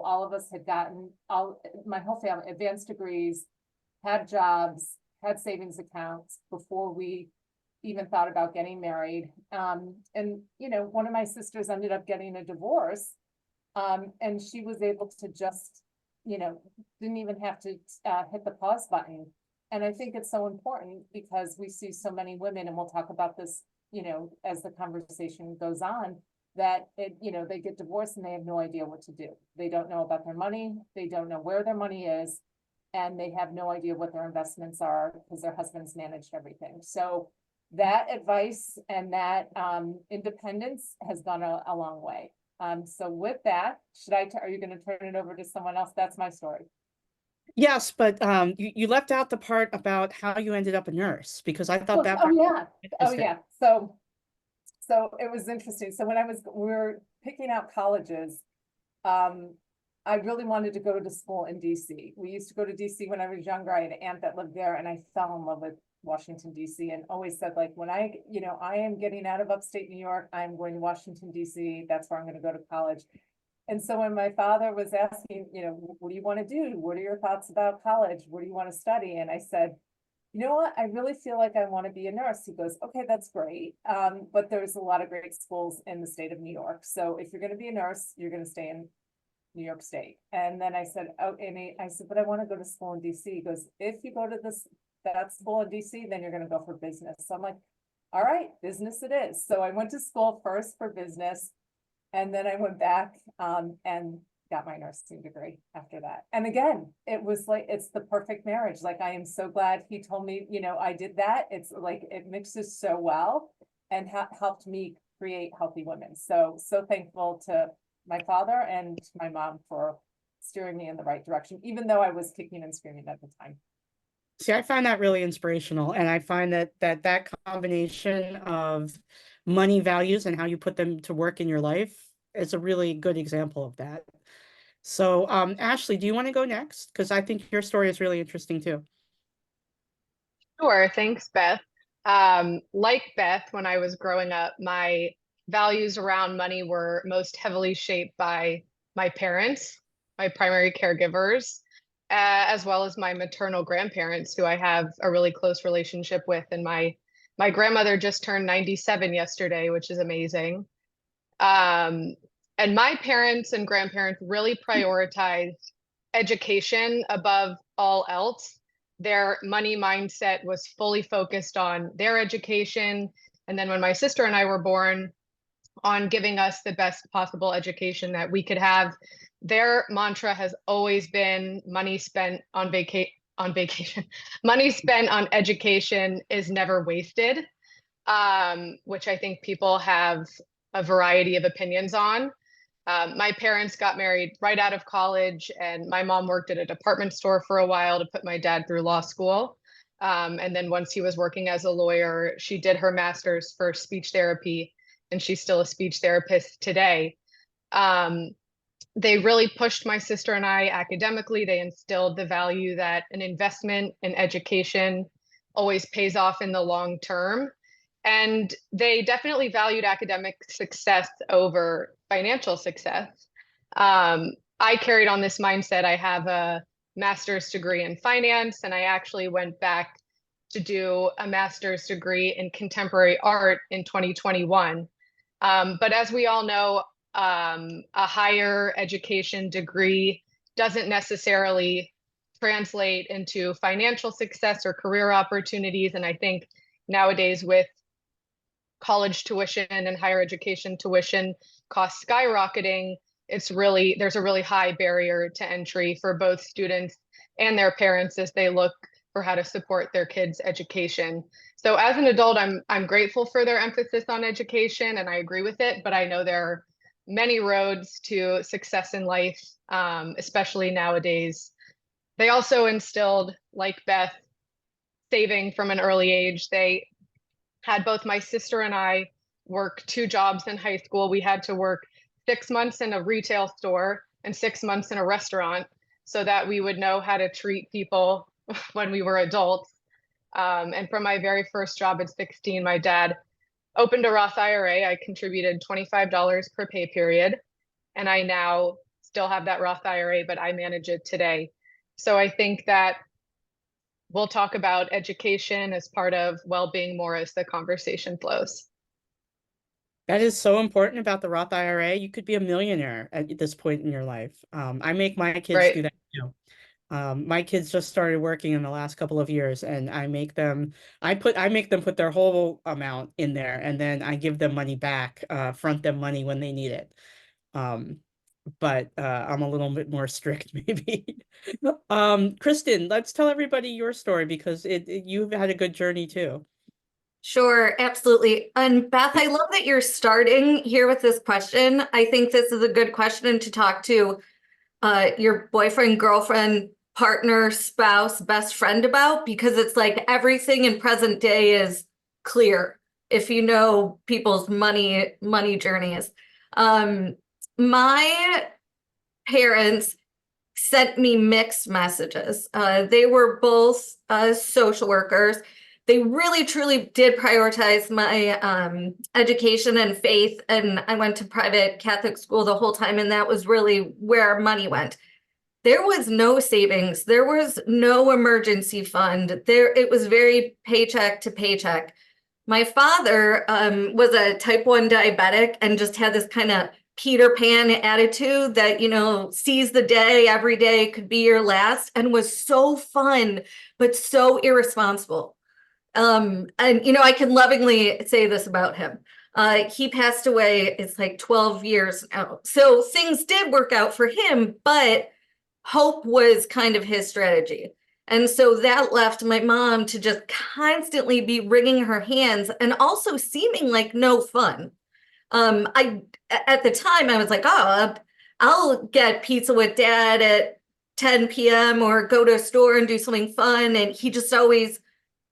all of us had gotten, my whole family, advanced degrees, had jobs, had savings accounts before we even thought about getting married. And, you know, one of my sisters ended up getting a divorce. And she was able to just, you know, didn't even have to hit the pause button. And I think it's so important because we see so many women, and we'll talk about this, you know, as the conversation goes on, that you know, they get divorced and they have no idea what to do. They don't know about their money. They don't know where their money is, and they have no idea what their investments are because their husbands managed everything. So that advice and that independence has gone a long way. So with that, are you going to turn it over to someone else? That's my story. Yes, but you left out the part about how you ended up a nurse, because I thought that Oh part yeah. Oh interesting. yeah. So it was interesting. So when we were picking out colleges, I really wanted to go to school in DC. We used to go to DC when I was younger. I had an aunt that lived there, and I fell in love with Washington, DC, and always said, like, when I am getting out of upstate New York, I'm going to Washington, DC. That's where I'm going to go to college. And so when my father was asking, you know, what do you want to do? What are your thoughts about college? What do you want to study? And I said, you know what? I really feel like I want to be a nurse. He goes, okay, that's great. But there's a lot of great schools in the state of New York. So if you're going to be a nurse, you're going to stay in New York State. And then I said, oh, Amy, I said, but I want to go to school in DC. He goes, if you go to that school in DC, then you're going to go for business. So I'm like, all right, business it is. So I went to school first for business, and then I went back and got my nursing degree after that. And again, it was like, it's the perfect marriage. Like, I am so glad he told me, you know, I did that. It's like, it mixes so well and helped me create healthy women. So thankful to my father and my mom for steering me in the right direction, even though I was kicking and screaming at the time. See, I find that really inspirational, and I find that combination of money, values, and how you put them to work in your life is a really good example of that. So, Ashley, do you want to go next? Because I think your story is really interesting too. Sure, thanks, Beth. Like Beth, when I was growing up, my values around money were most heavily shaped by my parents, my primary caregivers, as well as my maternal grandparents, who I have a really close relationship with. And my grandmother just turned 97 yesterday, which is amazing. And my parents and grandparents really prioritized education above all else. Their money mindset was fully focused on their education. And then when my sister and I were born, on giving us the best possible education that we could have. Their mantra has always been money spent on vacation. Money spent on education is never wasted, which I think people have a variety of opinions on. My parents got married right out of college, and my mom worked at a department store for a while to put my dad through law school. And then once he was working as a lawyer, she did her master's for speech therapy, and she's still a speech therapist today. They really pushed my sister and I academically. They instilled the value that an investment in education always pays off in the long term. And they definitely valued academic success over financial success. I carried on this mindset. I have a master's degree in finance, and I actually went back to do a master's degree in contemporary art in 2021. But as we all know, a higher education degree doesn't necessarily translate into financial success or career opportunities. And I think nowadays, with college tuition and higher education tuition costs skyrocketing, there's a really high barrier to entry for both students and their parents as they look for how to support their kids' education. So as an adult, I'm grateful for their emphasis on education, and I agree with it, but I know there are many roads to success in life, especially nowadays. They also instilled, like Beth, saving from an early age. They had both my sister and I work 2 jobs in high school. We had to work 6 months in a retail store and 6 months in a restaurant so that we would know how to treat people when we were adults. And from my very first job at 16, my dad opened a Roth IRA. I contributed $25 per pay period, and I now still have that Roth IRA, but I manage it today. So I think that we'll talk about education as part of well-being more as the conversation flows. That is so important about the Roth IRA. You could be a millionaire at this point in your life. I make my kids Right. do that too. My kids just started working in the last couple of years, and I make them put their whole amount in there, and then I give them money back, front them money when they need it. But I'm a little bit more strict, maybe. Kristen, let's tell everybody your story because you've had a good journey too. Sure, absolutely. And Beth, I love that you're starting here with this question. I think this is a good question to talk to your boyfriend, girlfriend, partner, spouse, best friend about, because it's like everything in present day is clear if you know people's money journeys. My parents sent me mixed messages. They were both social workers. They really, truly did prioritize my education and faith. And I went to private Catholic school the whole time, and that was really where money went. There was no savings. There was no emergency fund. It was very paycheck to paycheck. My father was a type 1 diabetic and just had this kind of Peter Pan attitude that, seize the day, every day could be your last, and was so fun, but so irresponsible. And, I can lovingly say this about him. He passed away, it's like 12 years now. So things did work out for him, but hope was kind of his strategy. And so that left my mom to just constantly be wringing her hands and also seeming like no fun. At the time I was like, oh, I'll get pizza with dad at 10 p.m. or go to a store and do something fun. And he just always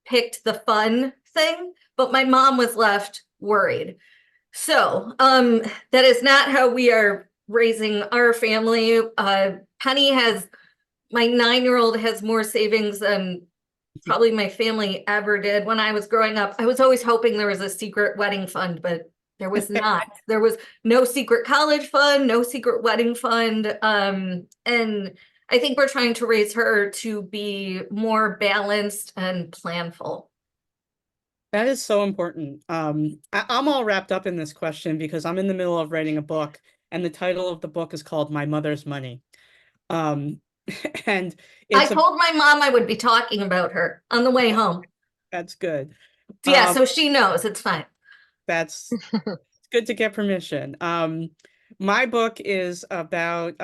picked the fun thing. But my mom was left worried. So that is not how we are raising our family. Penny my 9-year-old has more savings than probably my family ever did. When I was growing up, I was always hoping there was a secret wedding fund, but there was not. There was no secret college fund, no secret wedding fund. And I think we're trying to raise her to be more balanced and planful. That is so important. I'm all wrapped up in this question because I'm in the middle of writing a book, and the title of the book is called My Mother's Money. And I told my mom I would be talking about her on the way home. That's good. Yeah, so she knows it's fine. That's good to get permission. My book is about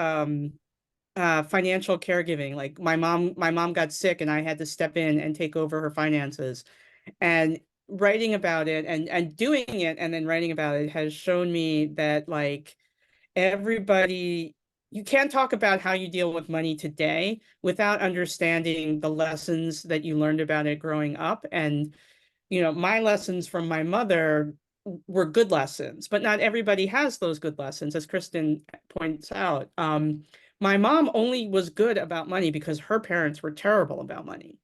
financial caregiving. Like my mom got sick and I had to step in and take over her finances. And writing about it and doing it and then writing about it has shown me that like you can't talk about how you deal with money today without understanding the lessons that you learned about it growing up. And, my lessons from my mother were good lessons, but not everybody has those good lessons, as Kristen points out. My mom only was good about money because her parents were terrible about money.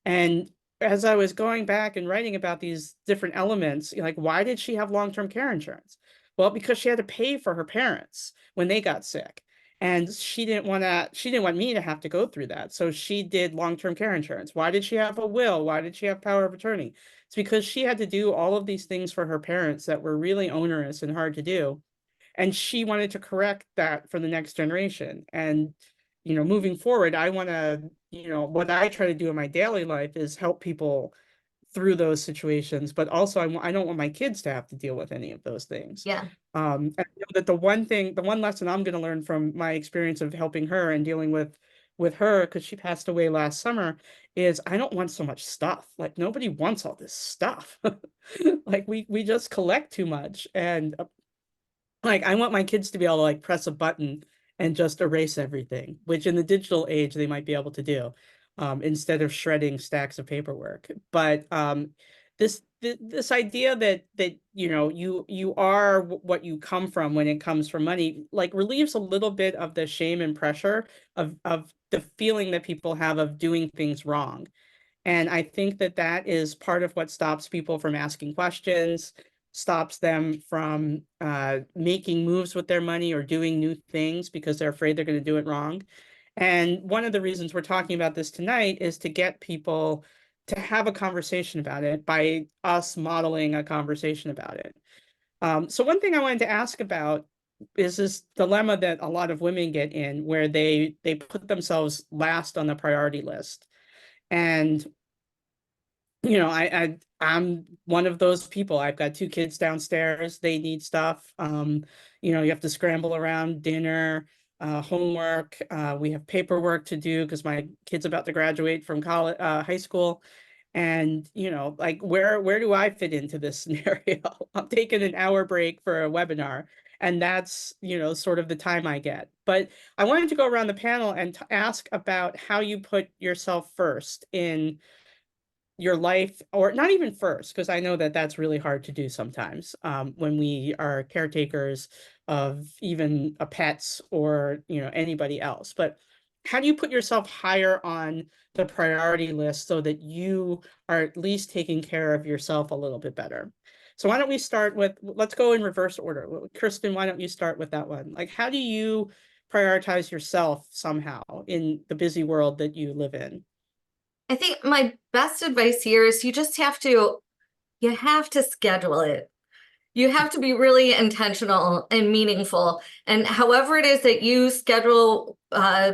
And as I was going back and writing about these different elements, like, why did she have long-term care insurance? Well, because she had to pay for her parents when they got sick. And she didn't want me to have to go through that. So she did long-term care insurance. Why did she have a will? Why did she have power of attorney? It's because she had to do all of these things for her parents that were really onerous and hard to do. And she wanted to correct that for the next generation. And, moving forward, I want to, what I try to do in my daily life is help people through those situations, but also I don't want my kids to have to deal with any of those things. Yeah. And I know that the one lesson I'm going to learn from my experience of helping her and dealing with her, because she passed away last summer, is I don't want so much stuff. Like nobody wants all this stuff. Like we just collect too much. And like I want my kids to be able to like press a button and just erase everything, which in the digital age they might be able to do, instead of shredding stacks of paperwork. But this idea that you are what you come from when it comes from money, like relieves a little bit of the shame and pressure of the feeling that people have of doing things wrong. And I think that is part of what stops people from asking questions, stops them from making moves with their money or doing new things because they're afraid they're going to do it wrong. And one of the reasons we're talking about this tonight is to get people to have a conversation about it by us modeling a conversation about it. So one thing I wanted to ask about is this dilemma that a lot of women get in where they put themselves last on the priority list. And I'm one of those people. I've got 2 kids downstairs. They need stuff. You have to scramble around dinner, homework. We have paperwork to do because my kid's about to graduate from college, high school. And, like where do I fit into this scenario? I'm taking an hour break for a webinar, and that's, sort of the time I get. But I wanted to go around the panel and ask about how you put yourself first in your life, or not even first, because I know that that's really hard to do sometimes when we are caretakers of even a pets or anybody else. But how do you put yourself higher on the priority list so that you are at least taking care of yourself a little bit better? So why don't we start with, let's go in reverse order. Kristen, why don't you start with that one? Like, how do you prioritize yourself somehow in the busy world that you live in? I think my best advice here is you have to schedule it. You have to be really intentional and meaningful. And however it is that you schedule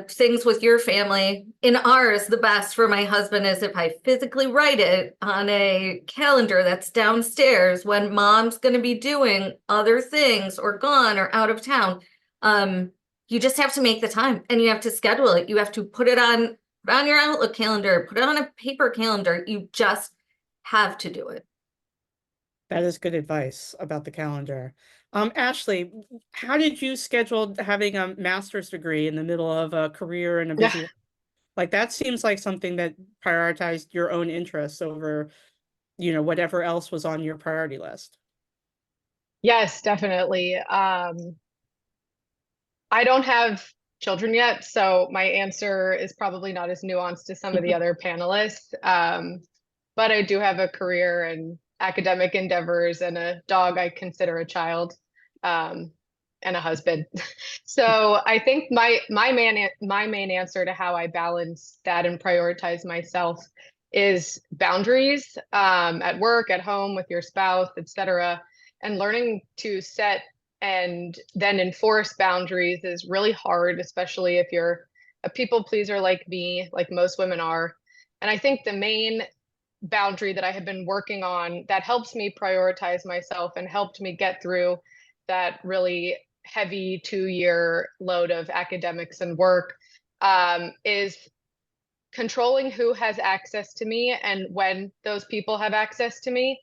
things with your family, in ours, the best for my husband is if I physically write it on a calendar that's downstairs when mom's going to be doing other things or gone or out of town. You just have to make the time and you have to schedule it. You have to put it on your Outlook calendar, put it on a paper calendar. You just have to do it. That is good advice about the calendar. Ashley, how did you schedule having a master's degree in the middle of a career and a Yeah. busy, like that seems like something that prioritized your own interests over, whatever else was on your priority list. Yes, definitely. I don't have children yet, so my answer is probably not as nuanced as some of the other panelists. But I do have a career and academic endeavors and a dog I consider a child, and a husband. So I think my main answer to how I balance that and prioritize myself is boundaries, at work, at home, with your spouse, etc. And learning to set and then enforce boundaries is really hard, especially if you're a people pleaser like me, like most women are. And I think the main boundary that I have been working on that helps me prioritize myself and helped me get through that really heavy 2-year load of academics and work, is controlling who has access to me and when those people have access to me.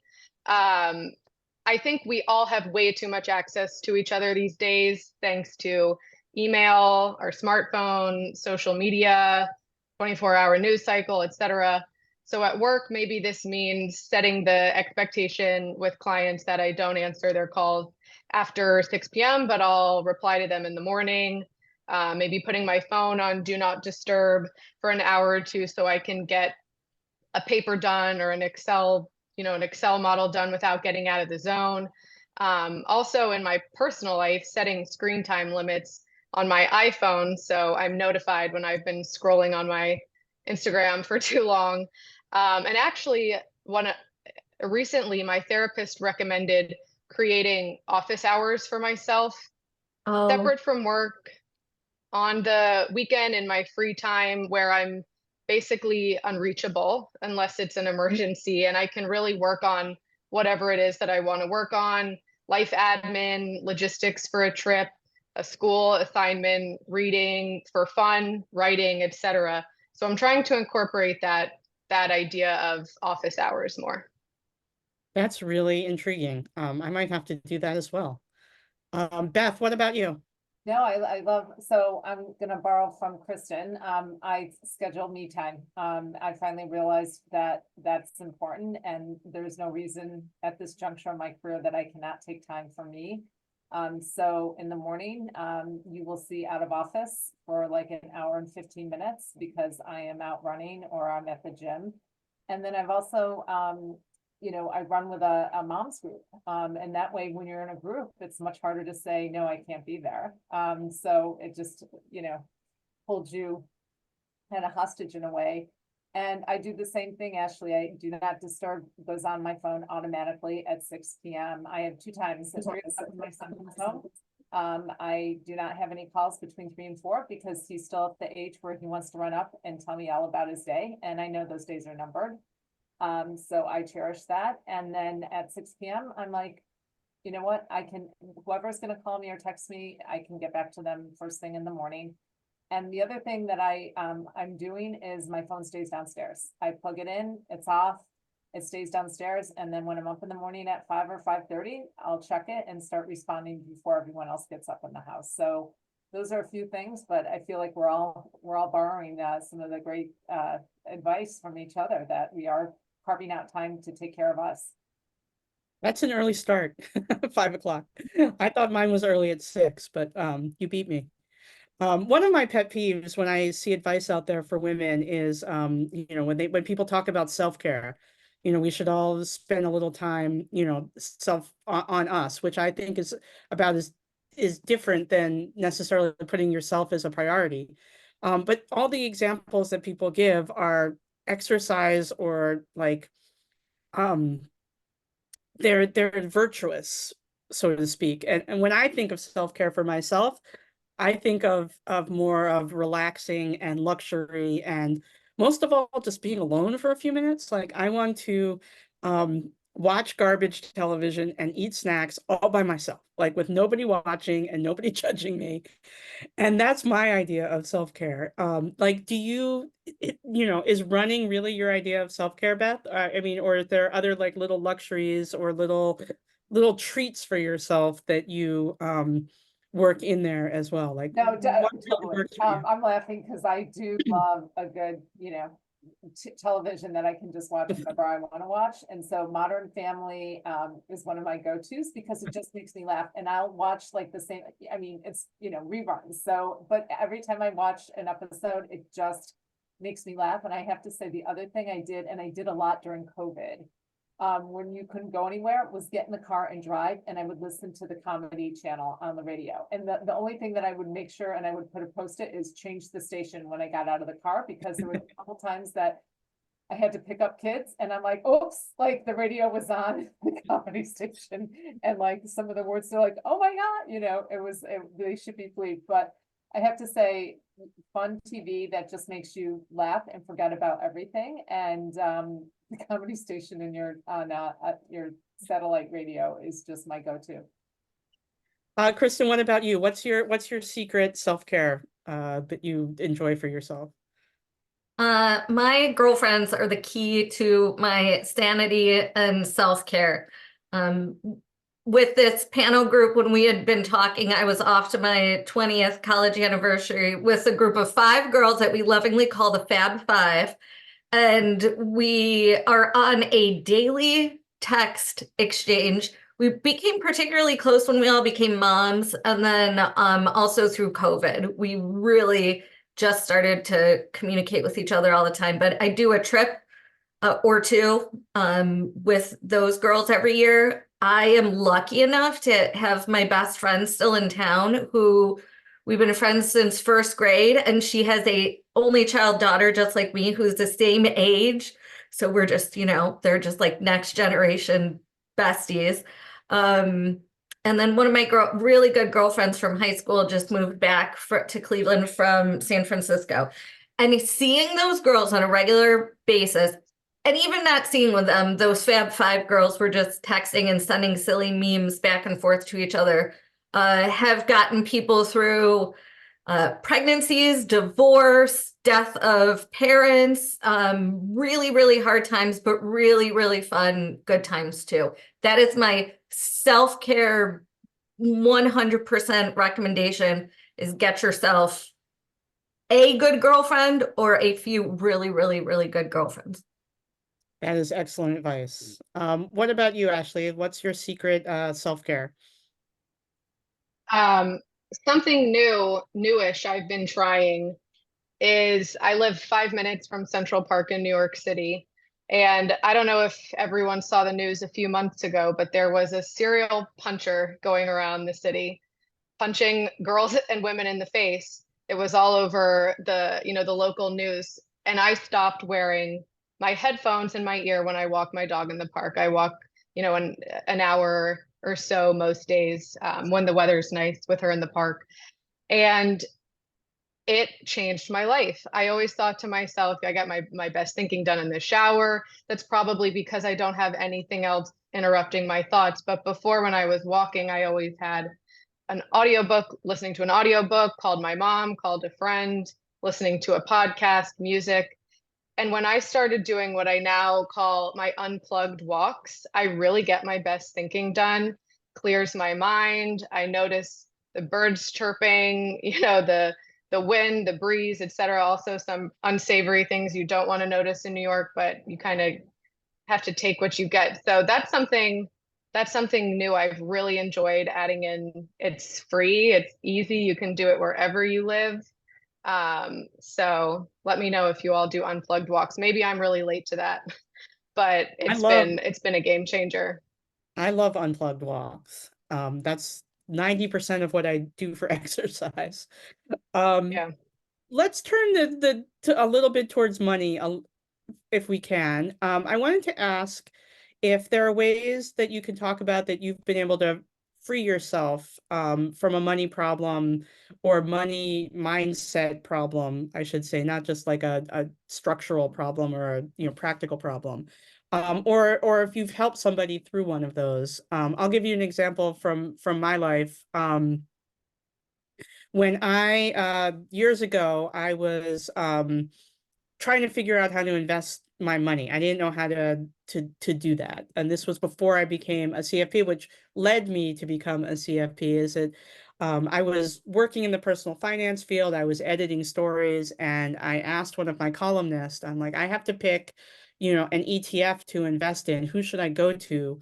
I think we all have way too much access to each other these days, thanks to email, our smartphone, social media, 24-hour news cycle, etc. So at work, maybe this means setting the expectation with clients that I don't answer their calls after 6 p.m., but I'll reply to them in the morning. Maybe putting my phone on do not disturb for an hour or two so I can get a paper done or an Excel model done without getting out of the zone. Also in my personal life, setting screen time limits on my iPhone, so I'm notified when I've been scrolling on my Instagram for too long. And actually, recently, my therapist recommended creating office hours for myself, separate from work, on the weekend in my free time, where I'm basically unreachable unless it's an emergency, and I can really work on whatever it is that I want to work on: life admin, logistics for a trip, a school assignment, reading for fun, writing, etc. So I'm trying to incorporate that idea of office hours more. That's really intriguing. I might have to do that as well. Beth, what about you? No, I love, so I'm gonna borrow from Kristen. I schedule me time. I finally realized that that's important and there's no reason at this juncture of my career that I cannot take time for me. So in the morning, you will see out of office for like an hour and 15 minutes because I am out running or I'm at the gym. And then I've also, I run with a mom's group. And that way, when you're in a group, it's much harder to say, no, I can't be there. So it just, holds you kind of hostage in a way. And I do the same thing, Ashley. I do not disturb goes on my phone automatically at 6 p.m. I have 2 times that my son comes home. I do not have any calls between 3 and 4 because he's still at the age where he wants to run up and tell me all about his day. And I know those days are numbered. So I cherish that. And then at 6 p.m., I'm like, you know what? Whoever's going to call me or text me, I can get back to them first thing in the morning. And the other thing that I'm doing is my phone stays downstairs. I plug it in, it's off, it stays downstairs. And then when I'm up in the morning at 5 or 5:30, I'll check it and start responding before everyone else gets up in the house. So those are a few things, but I feel like we're all borrowing some of the great advice from each other, that we are carving out time to take care of us. That's an early start, 5 o'clock. I thought mine was early at 6, but you beat me. One of my pet peeves when I see advice out there for women is, when people talk about self-care, we should all spend a little time, on us, which I think is different than necessarily putting yourself as a priority. But all the examples that people give are exercise or like, they're virtuous, so to speak. And when I think of self-care for myself, I think of more of relaxing and luxury, and most of all, just being alone for a few minutes. Like I want to watch garbage television and eat snacks all by myself, like with nobody watching and nobody judging me. And that's my idea of self-care. Like, is running really your idea of self-care, Beth? I mean, or is there other like little luxuries or little treats for yourself that you work in there as well? Like, No, what really totally. works for you? I'm laughing because I do love a good, television that I can just watch whenever I want to watch. And so Modern Family is one of my go-tos because it just makes me laugh. And I'll watch like the same, I mean, it's, reruns. So, but every time I watch an episode, it just makes me laugh. And I have to say the other thing I did, and I did a lot during COVID, when you couldn't go anywhere, was get in the car and drive, and I would listen to the comedy channel on the radio. And the only thing that I would make sure, and I would put a post-it, is change the station when I got out of the car, because there were a couple times that I had to pick up kids and I'm like, oops, like the radio was on the comedy station, and like some of the words, they're like, oh my God, they should be bleeped. But I have to say, fun TV that just makes you laugh and forget about everything. And the comedy station in your satellite radio is just my go-to. Kristen, what about you? What's your secret self-care that you enjoy for yourself? My girlfriends are the key to my sanity and self-care. With this panel group, when we had been talking, I was off to my 20th college anniversary with a group of 5 girls that we lovingly call the Fab Five. And we are on a daily text exchange. We became particularly close when we all became moms. And then also through COVID, we really just started to communicate with each other all the time. But I do a trip or 2 with those girls every year. I am lucky enough to have my best friend still in town, who we've been friends since 1st grade, and she has a only child daughter just like me who's the same age. So we're just, they're just like next generation besties. And then one of my really good girlfriends from high school just moved back to Cleveland from San Francisco. And seeing those girls on a regular basis, and even not seeing with them, those Fab Five girls were just texting and sending silly memes back and forth to each other, have gotten people through pregnancies, divorce, death of parents, really, really hard times, but really, really fun, good times too. That is my self-care 100% recommendation, is get yourself a good girlfriend or a few really, really, really good girlfriends. That is excellent advice. What about you, Ashley? What's your secret self-care? Something newish I've been trying is I live 5 minutes from Central Park in New York City. And I don't know if everyone saw the news a few months ago, but there was a serial puncher going around the city, punching girls and women in the face. It was all over the local news. And I stopped wearing my headphones in my ear when I walk my dog in the park. I walk, an hour or so most days when the weather's nice with her in the park. And it changed my life. I always thought to myself, I got my best thinking done in the shower. That's probably because I don't have anything else interrupting my thoughts. But before, when I was walking, I always had an audiobook, listening to an audiobook, called my mom, called a friend, listening to a podcast, music. And when I started doing what I now call my unplugged walks, I really get my best thinking done, clears my mind. I notice the birds chirping, the wind, the breeze, etc. Also some unsavory things you don't want to notice in New York, but you kind of have to take what you get. So that's something new I've really enjoyed adding in. It's free, it's easy, you can do it wherever you live. So let me know if you all do unplugged walks. Maybe I'm really late to that, but it's been a game changer. I love unplugged walks. That's 90% of what I do for exercise. Yeah. Let's turn to a little bit towards money, if we can. I wanted to ask if there are ways that you can talk about that you've been able to free yourself from a money problem or money mindset problem, I should say, not just like a structural problem or a practical problem. Or if you've helped somebody through one of those. I'll give you an example from my life. When I years ago, I was trying to figure out how to invest my money. I didn't know how to do that. And this was before I became a CFP, which led me to become a CFP. Is that I was working in the personal finance field. I was editing stories, and I asked one of my columnists, I'm like, I have to pick, an ETF to invest in. Who should I go to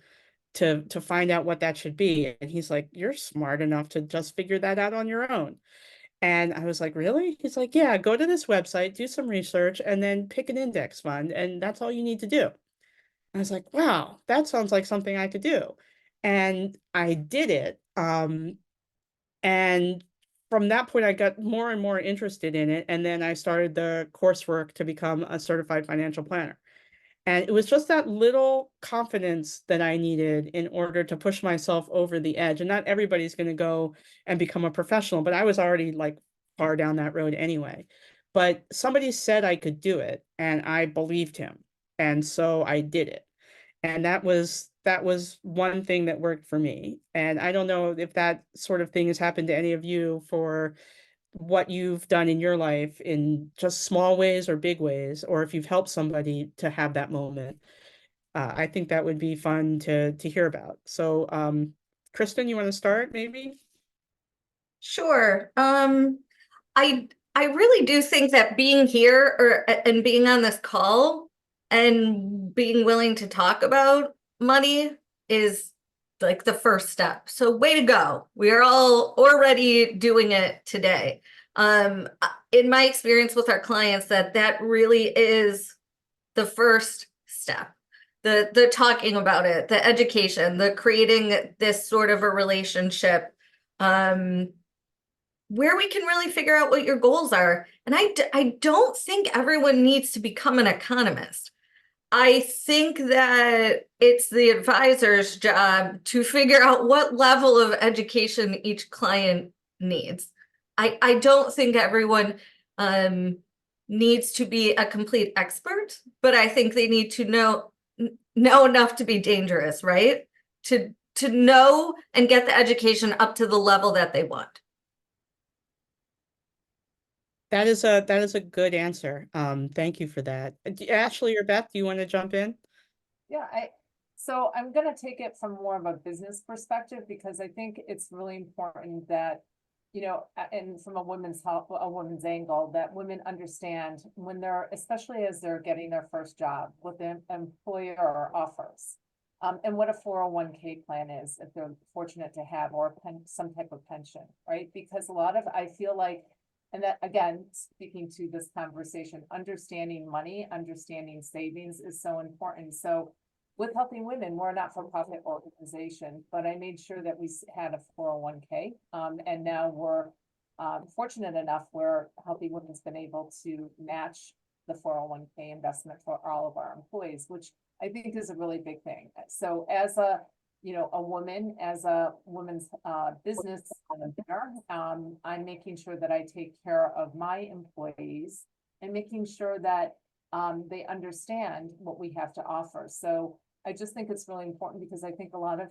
find out what that should be? And he's like, you're smart enough to just figure that out on your own. And I was like, really? He's like, yeah, go to this website, do some research, and then pick an index fund. And that's all you need to do. I was like, wow, that sounds like something I could do. And I did it. And from that point, I got more and more interested in it. And then I started the coursework to become a certified financial planner. And it was just that little confidence that I needed in order to push myself over the edge. And not everybody's going to go and become a professional, but I was already like far down that road anyway. But somebody said I could do it, and I believed him. And so I did it. And that was one thing that worked for me. And I don't know if that sort of thing has happened to any of you for what you've done in your life in just small ways or big ways, or if you've helped somebody to have that moment. I think that would be fun to hear about. So, Kristen, you want to start maybe? Sure. I really do think that being here and being on this call and being willing to talk about money is like the first step. So way to go. We are all already doing it today. In my experience with our clients, that really is the first step. The talking about it, the education, the creating this sort of a relationship, where we can really figure out what your goals are. And I don't think everyone needs to become an economist. I think that it's the advisor's job to figure out what level of education each client needs. I don't think everyone needs to be a complete expert, but I think they need to know enough to be dangerous, right? To know and get the education up to the level that they want. That is a good answer. Thank you for that. Ashley or Beth, do you want to jump in? Yeah, so I'm gonna take it from more of a business perspective, because I think it's really important that, and from a women's angle, that women understand when especially as they're getting their first job, what the employer offers. And what a 401k plan is, if they're fortunate to have, or some type of pension, right? Because I feel like And that, again, speaking to this conversation, understanding money, understanding savings is so important. So with Helping Women, we're a not-for-profit organization, but I made sure that we had a 401k. And now we're fortunate enough where Helping Women's been able to match the 401k investment for all of our employees, which I think is a really big thing. So as a woman, as a woman's business owner, I'm making sure that I take care of my employees and making sure that they understand what we have to offer. So I just think it's really important because I think a lot of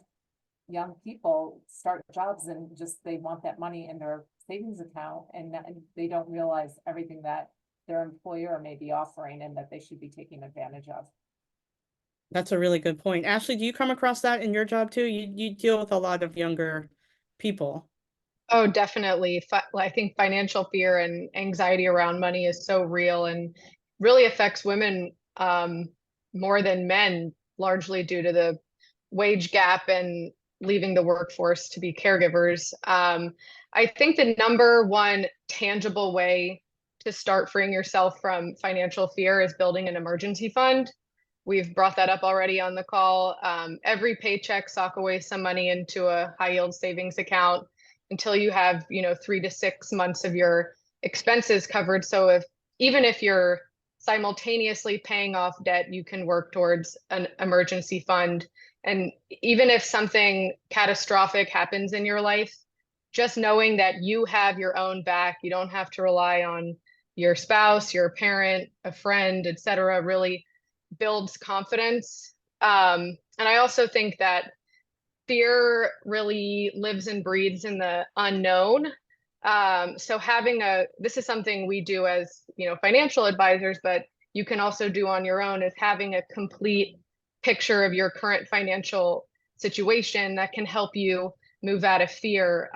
young people start jobs and just they want that money in their savings account and they don't realize everything that their employer may be offering and that they should be taking advantage of. That's a really good point. Ashley, do you come across that in your job too? You deal with a lot of younger people. Oh, definitely. I think financial fear and anxiety around money is so real and really affects women more than men, largely due to the wage gap and leaving the workforce to be caregivers. I think the number one tangible way to start freeing yourself from financial fear is building an emergency fund. We've brought that up already on the call. Every paycheck, sock away some money into a high yield savings account until you have, 3 to 6 months of your expenses covered. So even if you're simultaneously paying off debt, you can work towards an emergency fund. And even if something catastrophic happens in your life, just knowing that you have your own back, you don't have to rely on your spouse, your parent, a friend, etc., really builds confidence. And I also think that fear really lives and breathes in the unknown. So this is something we do as, financial advisors, but you can also do on your own, is having a complete picture of your current financial situation that can help you move out of fear.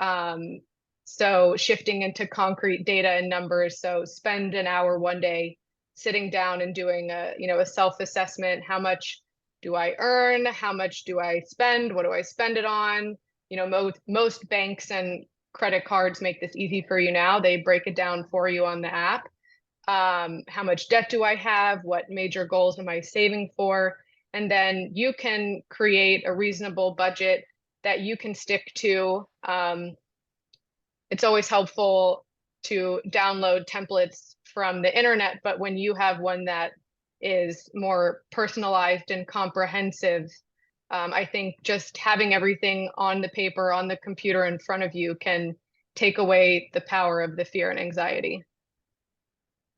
So shifting into concrete data and numbers. So spend an hour one day sitting down and doing a self-assessment. How much do I earn? How much do I spend? What do I spend it on? Most banks and credit cards make this easy for you now. They break it down for you on the app. How much debt do I have? What major goals am I saving for? And then you can create a reasonable budget that you can stick to. It's always helpful to download templates from the internet, but when you have one that is more personalized and comprehensive, I think just having everything on the paper, on the computer in front of you can take away the power of the fear and anxiety.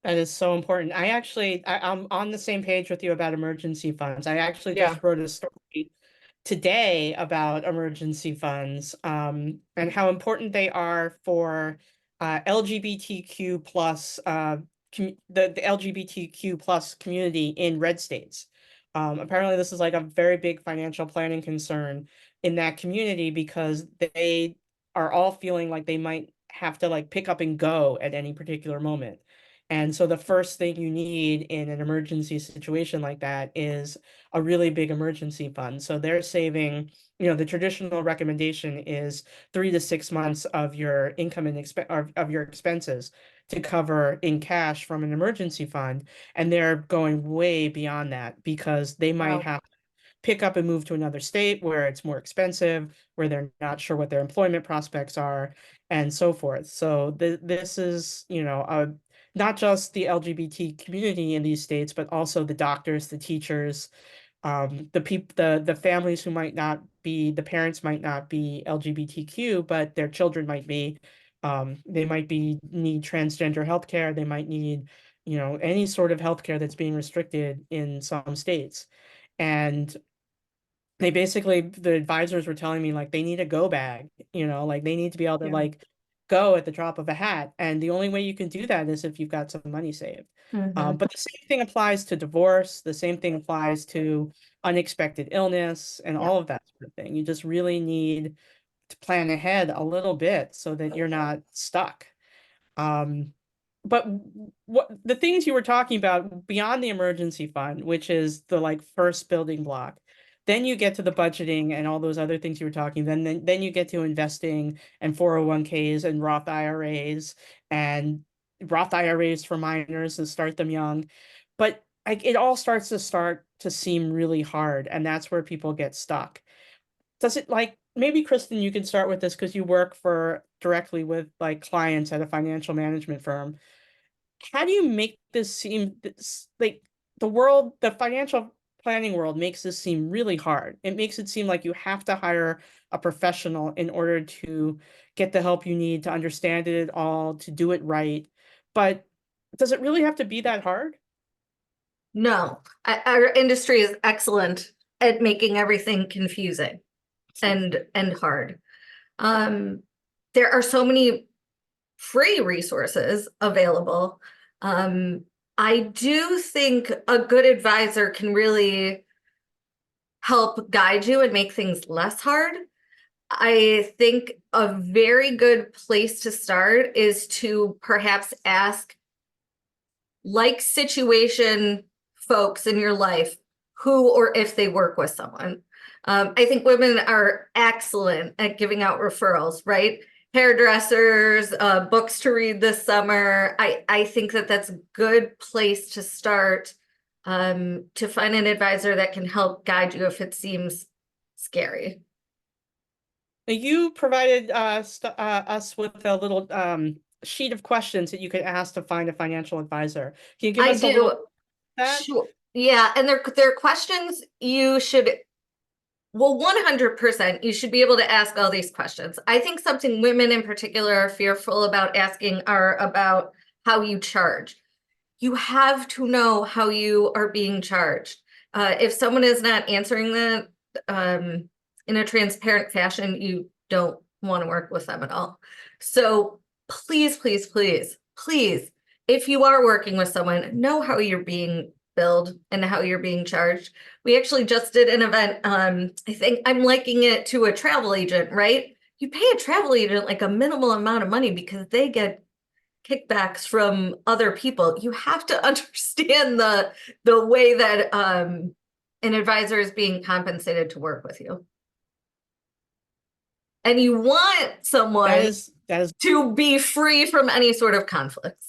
That is so important. I'm on the same page with you about emergency funds. I actually Yeah. just wrote a story today about emergency funds, and how important they are for LGBTQ plus the LGBTQ plus community in red states. Apparently, this is like a very big financial planning concern in that community because they are all feeling like they might have to like pick up and go at any particular moment. And so the first thing you need in an emergency situation like that is a really big emergency fund. So they're saving, the traditional recommendation is 3 to 6 months of your income and of your expenses to cover in cash from an emergency fund. And they're going way beyond that because they might have to pick up and move to another state where it's more expensive, where they're not sure what their employment prospects are, and so forth. So this is, not just the LGBT community in these states, but also the doctors, the teachers, the families who might not be, the parents might not be LGBTQ, but their children might be. They might need transgender healthcare. They might need, any sort of healthcare that's being restricted in some states. And the advisors were telling me like they need a go bag, like they need to be able to like go at the drop of a hat. And the only way you can do that is if you've got some money saved. But the same thing applies to divorce. The same thing applies to unexpected illness and all of that sort of thing. You just really need to plan ahead a little bit so that you're not stuck. But what the things you were talking about beyond the emergency fund, which is the like first building block, then you get to the budgeting and all those other things you were talking. Then you get to investing and 401ks and Roth IRAs and Roth IRAs for minors and start them young. But like it all starts to seem really hard, and that's where people get stuck. Does it like maybe Kristen, you can start with this because you work for directly with like clients at a financial management firm. How do you make this seem like the financial planning world makes this seem really hard? It makes it seem like you have to hire a professional in order to get the help you need to understand it all, to do it right. But does it really have to be that hard? No, our industry is excellent at making everything confusing and hard. Um, there are so many free resources available. I do think a good advisor can really help guide you and make things less hard. I think a very good place to start is to perhaps ask like situation folks in your life who or if they work with someone. I think women are excellent at giving out referrals, right? Hairdressers, books to read this summer. I think that that's a good place to start, to find an advisor that can help guide you if it seems scary. You provided us with a little sheet of questions that you could ask to find a financial advisor. Can you give I us a little do. that? Sure. Yeah, and they're questions you should, well, 100% you should be able to ask all these questions. I think something women in particular are fearful about asking are about how you charge. You have to know how you are being charged. If someone is not answering that in a transparent fashion, you don't want to work with them at all. So please, please, please, please, if you are working with someone, know how you're being billed and how you're being charged. We actually just did an event. I think I'm liking it to a travel agent, right? You pay a travel agent like a minimal amount of money because they get kickbacks from other people. You have to understand the way that an advisor is being compensated to work with you. And you want someone That is to be free from any sort of conflicts.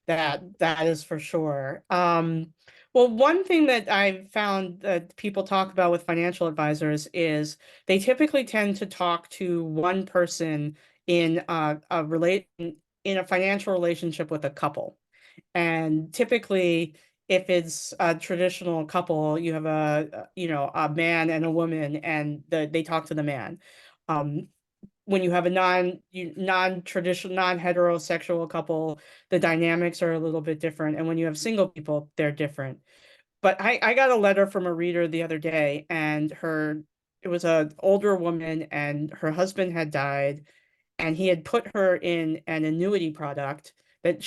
that is for sure. Well, one thing that I've found that people talk about with financial advisors is they typically tend to talk to one person in in a financial relationship with a couple. And typically, if it's a traditional couple, you have a man and a woman, and they talk to the man. Um, when you have a non-traditional, non-heterosexual couple, the dynamics are a little bit different. And when you have single people, they're different. But I got a letter from a reader the other day, and it was an older woman, and her husband had died, and he had put her in an annuity product that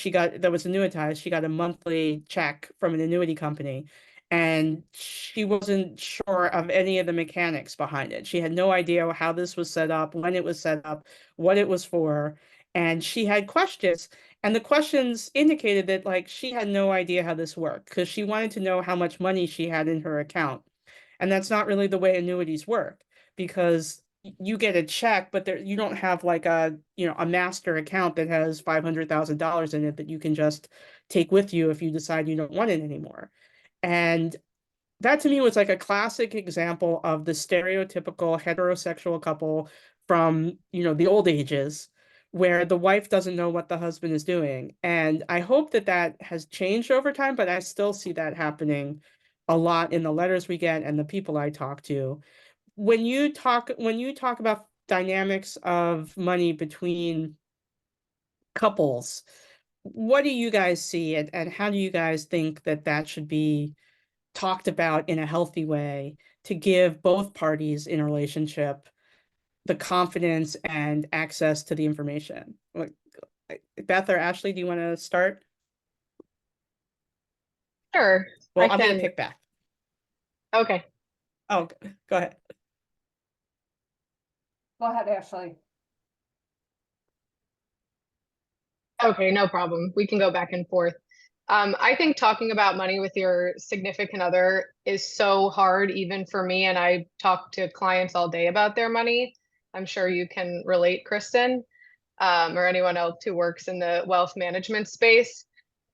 was annuitized. She got a monthly check from an annuity company, and she wasn't sure of any of the mechanics behind it. She had no idea how this was set up, when it was set up, what it was for, and she had questions. And the questions indicated that like she had no idea how this worked because she wanted to know how much money she had in her account. And that's not really the way annuities work, because you get a check, but you don't have like a master account that has $500,000 in it that you can just take with you if you decide you don't want it anymore. And that to me was like a classic example of the stereotypical heterosexual couple from, the old ages, where the wife doesn't know what the husband is doing. And I hope that that has changed over time, but I still see that happening a lot in the letters we get and the people I talk to. When you talk about dynamics of money between couples, what do you guys see, and how do you guys think that that should be talked about in a healthy way to give both parties in a relationship the confidence and access to the information? Like, Beth or Ashley, do you want to start? Sure, Well, I I'm going to can. pick Beth. Okay. Oh, go ahead. Go ahead, Ashley. Okay, no problem. We can go back and forth. I think talking about money with your significant other is so hard, even for me. And I talk to clients all day about their money. I'm sure you can relate, Kristen. or anyone else who works in the wealth management space.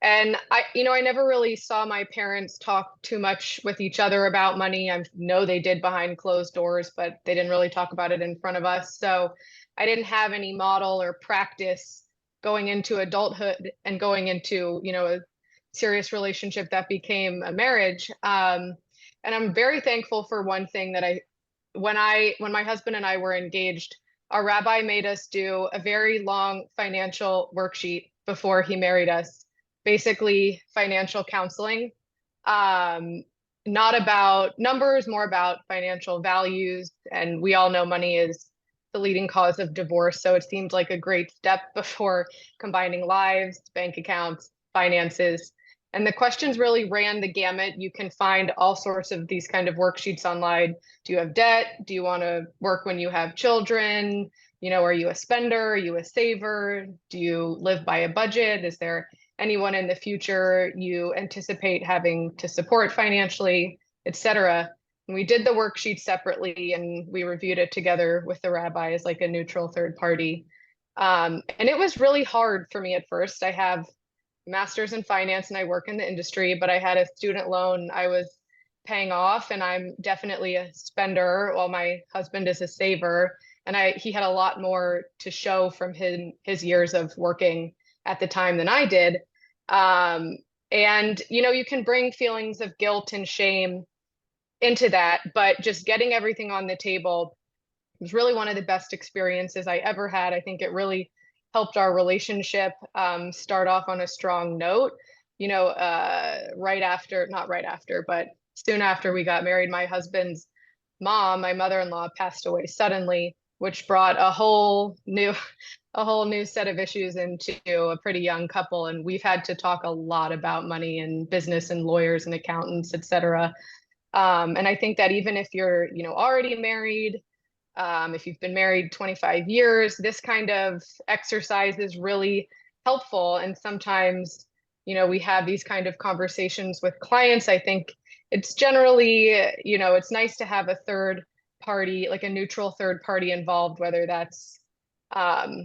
And I never really saw my parents talk too much with each other about money. I know they did behind closed doors, but they didn't really talk about it in front of us. So I didn't have any model or practice going into adulthood and going into, a serious relationship that became a marriage. And I'm very thankful for one thing that when my husband and I were engaged, our rabbi made us do a very long financial worksheet before he married us, basically financial counseling. Not about numbers, more about financial values. And we all know money is the leading cause of divorce. So it seemed like a great step before combining lives, bank accounts, finances. And the questions really ran the gamut. You can find all sorts of these kind of worksheets online. Do you have debt? Do you want to work when you have children? Are you a spender? Are you a saver? Do you live by a budget? Is there anyone in the future you anticipate having to support financially, etc.? And we did the worksheet separately and we reviewed it together with the rabbi as like a neutral third party. And it was really hard for me at first. I have a master's in finance and I work in the industry, but I had a student loan I was paying off, and I'm definitely a spender while my husband is a saver. And he had a lot more to show from his years of working at the time than I did. And you can bring feelings of guilt and shame into that, but just getting everything on the table was really one of the best experiences I ever had. I think it really helped our relationship start off on a strong note. Not right after, but soon after we got married, my husband's mom, my mother-in-law, passed away suddenly, which brought a whole new set of issues into a pretty young couple. And we've had to talk a lot about money and business and lawyers and accountants, etc. And I think that even if you're, already married, if you've been married 25 years, this kind of exercise is really helpful. And sometimes, we have these kind of conversations with clients. I think it's generally, it's nice to have a third party, like a neutral third party involved, whether that's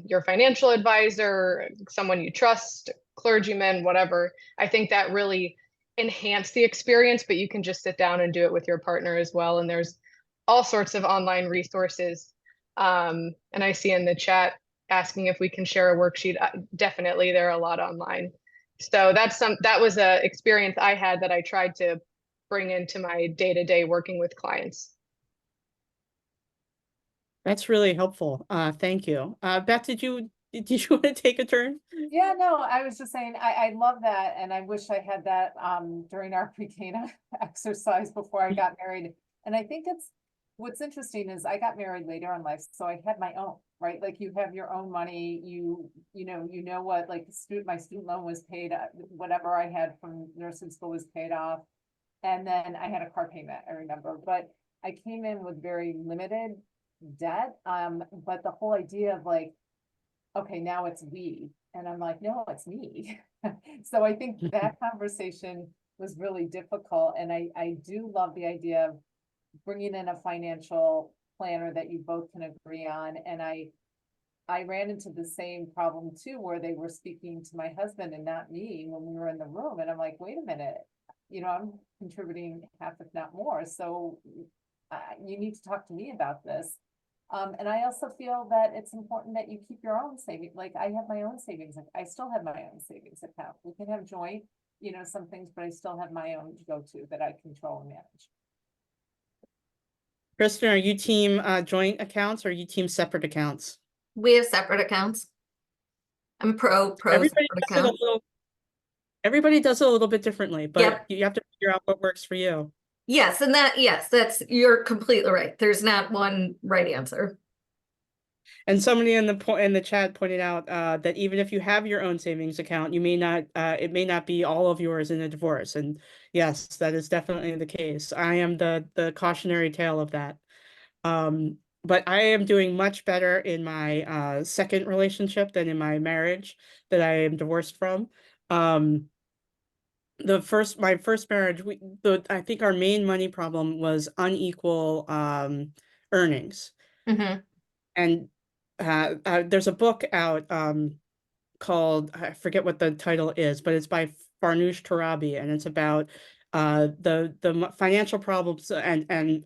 your financial advisor, someone you trust, clergyman, whatever. I think that really enhanced the experience, but you can just sit down and do it with your partner as well. And there's all sorts of online resources. And I see in the chat asking if we can share a worksheet. Definitely, there are a lot online. So that was a experience I had that I tried to bring into my day-to-day working with clients. That's really helpful. Thank you. Beth, did you want to take a turn? Yeah, no, I was just saying, I love that. And I wish I had that during our pre-Cana exercise before I got married. And I think what's interesting is I got married later in life, so I had my own, right? Like you have your own money, you know what, like my student loan was paid, whatever I had from nursing school was paid off. And then I had a car payment, I remember, but I came in with very limited debt. But the whole idea of like, okay, now it's we, and I'm like, no, it's me. So I think that conversation was really difficult. And I do love the idea of bringing in a financial planner that you both can agree on. And I ran into the same problem too, where they were speaking to my husband and not me when we were in the room. And I'm like, wait a minute, I'm contributing half, if not more. So you need to talk to me about this. And I also feel that it's important that you keep your own savings. Like I have my own savings. I still have my own savings account. We can have joint, some things, but I still have my own go-to that I control and manage. Kristen, are you team joint accounts or are you team separate accounts? We have separate accounts. I'm pro Everybody separate does account. everybody does it a little bit differently, but Yep. you have to figure out what works for you. Yes, and you're completely right. There's not one right answer. And somebody in the chat pointed out that even if you have your own savings account, you may not it may not be all of yours in a divorce. And yes, that is definitely the case. I am the cautionary tale of that. But I am doing much better in my second relationship than in my marriage that I am divorced from. My first marriage, I think our main money problem was unequal earnings. Mm-hmm. And there's a book out called, I forget what the title is, but it's by Farnoosh Torabi, and it's about the financial problems and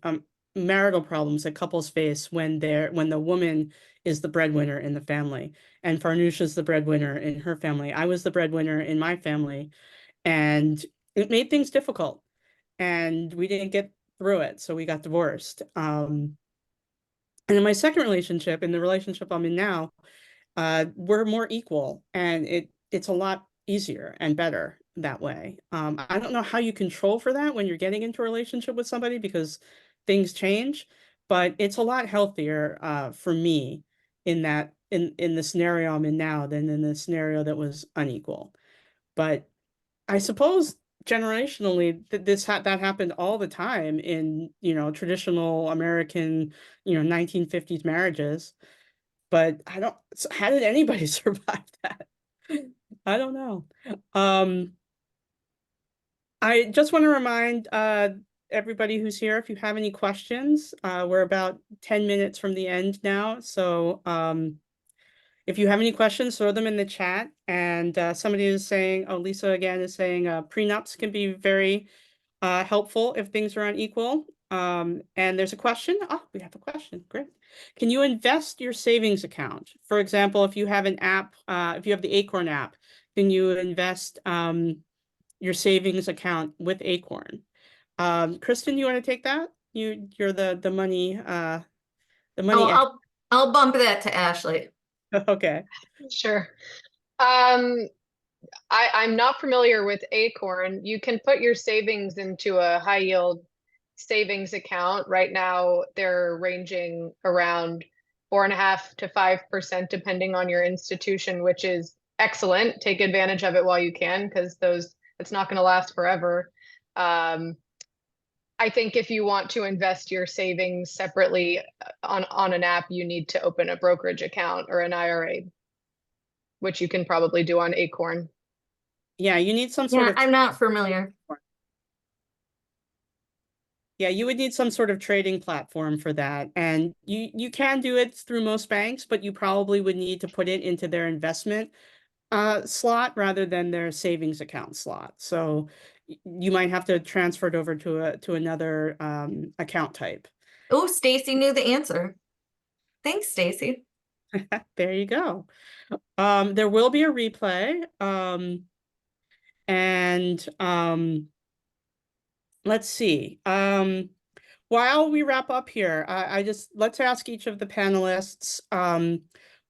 marital problems that couples face when the woman is the breadwinner in the family. And Farnoosh is the breadwinner in her family. I was the breadwinner in my family, and it made things difficult. And we didn't get through it, so we got divorced. And in my second relationship, in the relationship I'm in now, we're more equal, and it's a lot easier and better that way. I don't know how you control for that when you're getting into a relationship with somebody, because things change, but it's a lot healthier for me in that in the scenario I'm in now than in the scenario that was unequal. But I suppose generationally that happened all the time in, traditional American, 1950s marriages. But I don't, how did anybody survive that? I don't know. I just want to remind everybody who's here, if you have any questions, we're about 10 minutes from the end now. So if you have any questions, throw them in the chat. And somebody is saying, oh, Lisa again is saying prenups can be very helpful if things are unequal. And there's a question. Oh, we have a question. Great. Can you invest your savings account? For example, if you have an app, if you have the Acorn app, can you invest your savings account with Acorn? Kristen, you want to take that? You're the money Oh, I'll bump that to Ashley. Okay. Sure. I'm not familiar with Acorn. You can put your savings into a high yield savings account. Right now, they're ranging around 4.5% to 5%, depending on your institution, which is excellent. Take advantage of it while you can, because it's not going to last forever. I think if you want to invest your savings separately on an app, you need to open a brokerage account or an IRA, which you can probably do on Acorn. Yeah, you need some sort Yeah, of. I'm not familiar. Yeah, you would need some sort of trading platform for that. And you can do it through most banks, but you probably would need to put it into their investment slot rather than their savings account slot. So you might have to transfer it over to another account type. Oh, Stacy knew the answer. Thanks, Stacy. There you go. There will be a replay. And let's see. While we wrap up here, let's ask each of the panelists,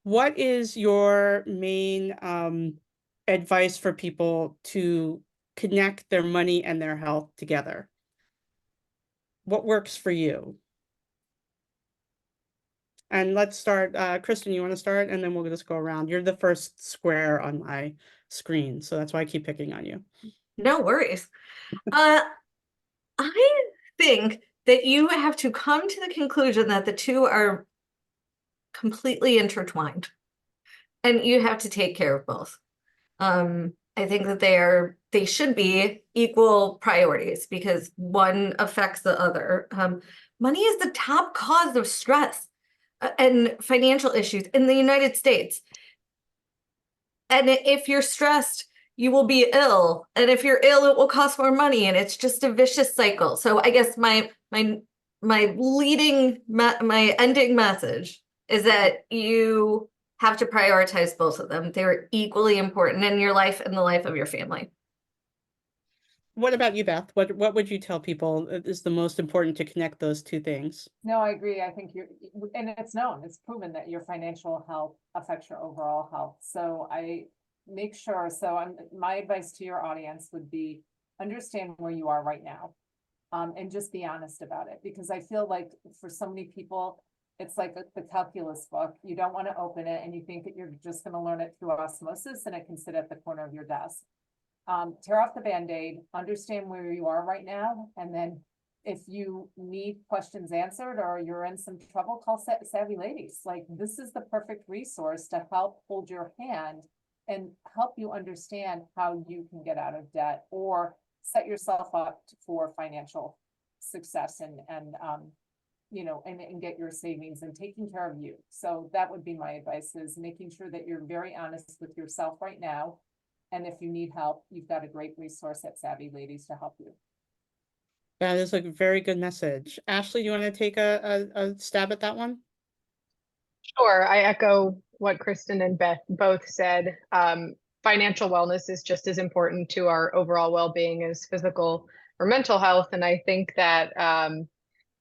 what is your main advice for people to connect their money and their health together? What works for you? And let's start, Kristen, you want to start? And then we'll just go around. You're the first square on my screen, so that's why I keep picking on you. No worries. I think that you have to come to the conclusion that the two are completely intertwined, and you have to take care of both. I think that they should be equal priorities because one affects the other. Money is the top cause of stress and financial issues in the United States. And if you're stressed, you will be ill. And if you're ill, it will cost more money. And it's just a vicious cycle. So I guess my ending message is that you have to prioritize both of them. They're equally important in your life and the life of your family. What about you, Beth? What would you tell people is the most important to connect those two things? No, I agree. I think and it's proven that your financial health affects your overall health. So my advice to your audience would be understand where you are right now. And just be honest about it, because I feel like for so many people, it's like the calculus book. You don't want to open it and you think that you're just going to learn it through osmosis and it can sit at the corner of your desk. Tear off the Band-Aid, understand where you are right now, and then if you need questions answered or you're in some trouble, call Savvy Ladies. Like, this is the perfect resource to help hold your hand and help you understand how you can get out of debt or set yourself up for financial success and you know, and get your savings and taking care of you. So that would be my advice, is making sure that you're very honest with yourself right now. And if you need help, you've got a great resource at Savvy Ladies to help you. That is a very good message. Ashley, do you want to take a stab at that one? Sure, I echo what Kristen and Beth both said. Financial wellness is just as important to our overall well-being as physical or mental health. And I think that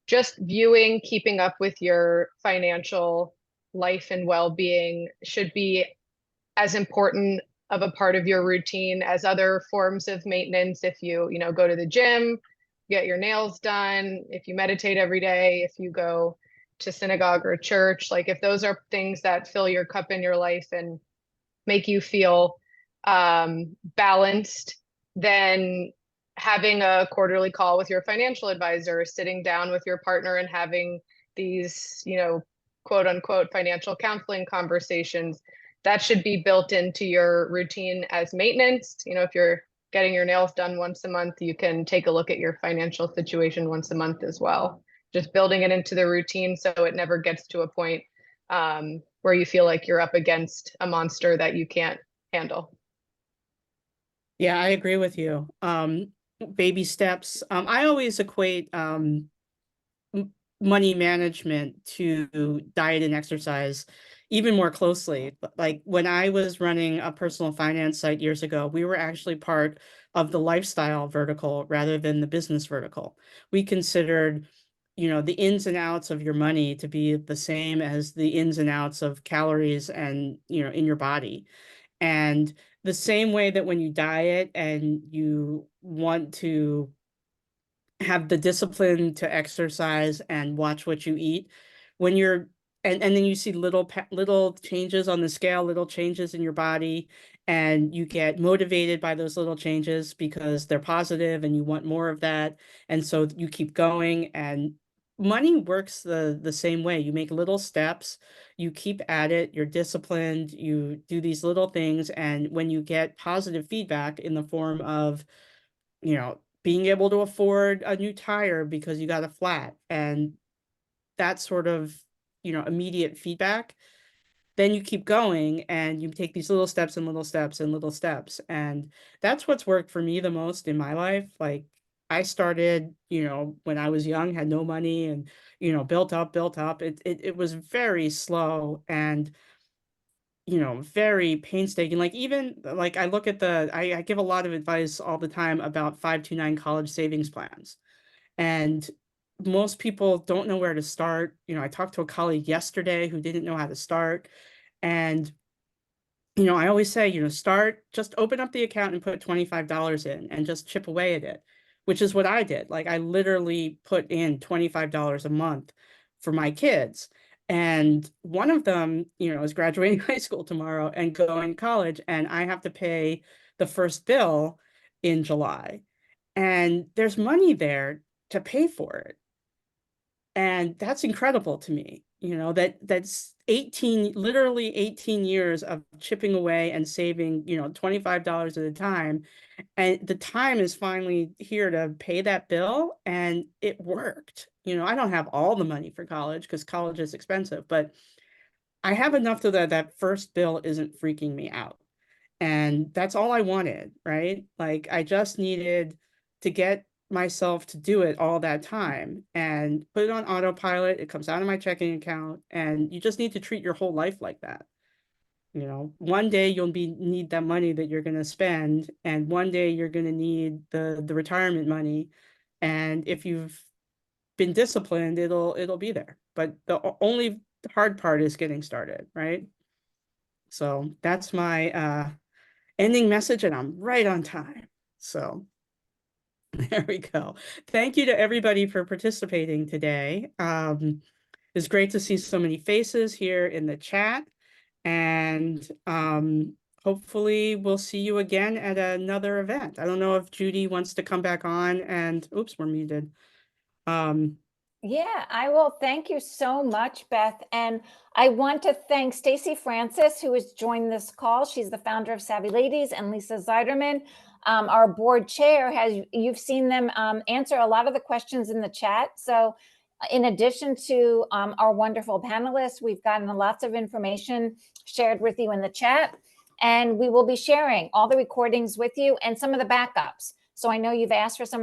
just viewing, keeping up with your financial life and well-being should be as important of a part of your routine as other forms of maintenance. If you know, go to the gym, get your nails done, if you meditate every day, if you go to synagogue or church, like if those are things that fill your cup in your life and make you feel balanced, then having a quarterly call with your financial advisor, sitting down with your partner and having these, you know, quote unquote financial counseling conversations, that should be built into your routine as maintenance. You know, if you're getting your nails done once a month, you can take a look at your financial situation once a month as well. Just building it into the routine so it never gets to a point where you feel like you're up against a monster that you can't handle. Yeah, I agree with you. Baby steps. I always equate money management to diet and exercise even more closely. Like when I was running a personal finance site years ago, we were actually part of the lifestyle vertical rather than the business vertical. We considered, you know, the ins and outs of your money to be the same as the ins and outs of calories and, you know, in your body. And the same way that when you diet and you want to have the discipline to exercise and watch what you eat, when you're and then you see little changes on the scale, little changes in your body, and you get motivated by those little changes because they're positive and you want more of that, and so you keep going. And money works the same way. You make little steps, you keep at it, you're disciplined, you do these little things, and when you get positive feedback in the form of, you know, being able to afford a new tire because you got a flat, and that sort of, you know, immediate feedback, then you keep going and you take these little steps and little steps and little steps. And that's what's worked for me the most in my life. Like I started, you know, when I was young, had no money, and, you know, built up. It was very slow and, you know, very painstaking. Like even like I look at I give a lot of advice all the time about 529 college savings plans. And most people don't know where to start. You know, I talked to a colleague yesterday who didn't know how to start. And, you know, I always say, you know, just open up the account and put $25 in and just chip away at it, which is what I did. Like I literally put in $25 a month for my kids. And one of them, you know, is graduating high school tomorrow and going to college, and I have to pay the first bill in July. And there's money there to pay for it. And that's incredible to me, you know, that's literally 18 years of chipping away and saving, you know, $25 at a time. And the time is finally here to pay that bill. And it worked. You know, I don't have all the money for college because college is expensive, but I have enough so that that first bill isn't freaking me out. And that's all I wanted, right? Like I just needed to get myself to do it all that time and put it on autopilot. It comes out of my checking account, and you just need to treat your whole life like that. You know, one day you'll need that money that you're going to spend, and one day you're going to need the retirement money. And if you've been disciplined, it'll be there. But the only hard part is getting started, right? So that's my ending message, and I'm right on time. So there we go. Thank you to everybody for participating today. It's great to see so many faces here in the chat, and hopefully we'll see you again at another event. I don't know if Judy wants to come back on, and oops, we're muted. Yeah, I will. Thank you so much, Beth. And I want to thank Stacy Francis, who has joined this call. She's the founder of Savvy Ladies, and Lisa Zeiderman, our board chair. You've seen them answer a lot of the questions in the chat. So In addition to our wonderful panelists, we've gotten lots of information shared with you in the chat, and we will be sharing all the recordings with you and some of the backups. So I know you've asked for some